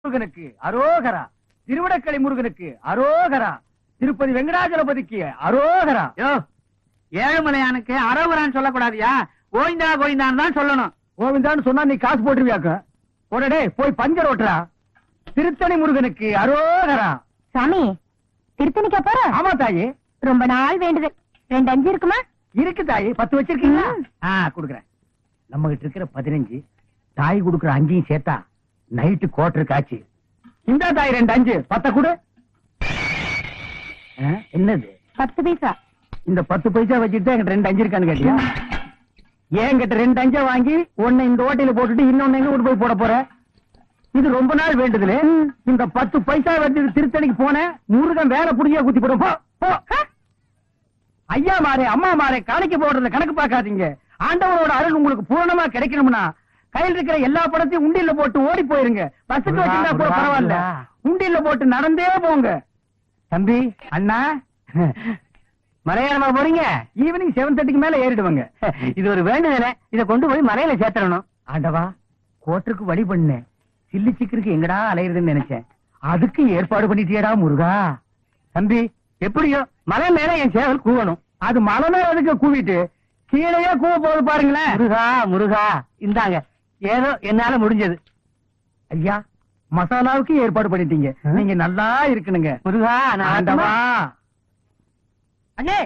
முருகனுக்கு அரோகரா, திருவிடக்கலை முருகனுக்கு அரோகரா, திருப்பதி வெங்கடாஜலபதிக்கு அரோகரா. ஏழுமலையானுக்கு அரோகரான்னு சொல்லக்கூடாதியா, கோவிந்தா கோவிந்தான்னு தான் சொல்லணும். கோவிந்தான்னு சொன்னா நீ காசு போட்டுருவியாக்க. உடனே போய் பஞ்சர் ஓட்டுறா. திருத்தணி முருகனுக்கு அரோகரா. சாமி, திருத்தணிக்கா போற? ஆமா தாயி, ரொம்ப நாள் வேண்டுது. 2 5 இருக்குமா? இருக்கு தாயி. 10 வச்சிருக்கீங்களா? குடுக்குறேன். நம்ம கிட்ட இருக்கிற 15, தாய் குடுக்குற 5 சேர்த்தா நைட்டு கோட்டருக்கு ஆச்சு. இந்த தாய் 2 5 10 கொடு. என்னது 10 பைசா? இந்த 10 பைசா வச்சுட்டு என்கிட்ட 2 5 இருக்கான்னு கேட்டியா? என்கிட்ட 2 5 வாங்கி ஒன்னு இந்த ஓட்டையில போட்டுட்டு இன்னொன்னு எங்க கொண்டு போய் போட போற? இது ரொம்ப நாள் வேண்டுதுல. இந்த 10 பைசா வச்சு திருத்தணிக்கு போன முருகன் வேலை புடிஞ்சா குத்தி போடும். போ. ஐயா மாறே அம்மா மாறே காணிக்க போடுறத கணக்கு பார்க்காதீங்க. ஆண்டவரோட அருள் உங்களுக்கு பூரணமா கிடைக்கணும்னா கையில் இருக்கிற எல்லா படத்தையும் உண்டியல்ல போட்டு ஓடி போயிருங்க. பஸ்ஸுக்கு வச்சிருந்தா கூட பரவாயில்ல, உண்டியல்ல போட்டு நடந்தே போங்க. தம்பி, அண்ணா, மலையாளமா போறீங்க? ஈவினிங் 7:30க்கு மேல ஏறிடுவாங்க. இது ஒரு வேண்டுதல, இத கொண்டு போய் மலையில சேர்த்தணும். ஆண்டவா, கோட்டருக்கு வழி பண்ணேன். சில்லி சிக்கருக்கு எங்கடா அலையுதுன்னு நினைச்சேன். அதுக்கு ஏற்பாடு பண்ணிட்டியடா முருகா. தம்பி, எப்படியோ மலை மேல என் சேவல் கூவணும். அது மலை மேல அதுக்கு கூவிட்டு கீழே கூவ போது பாருங்களேன். முருகா முருகா, இந்தாங்க ஏதோ என்னால முடிஞ்சது. ஐயா, மசாலாவுக்கு ஏற்பாடு பண்ணிட்டீங்க. நீங்க நல்லா இருக்கணுங்க முருகா. ஆண்டவா. அண்ணே,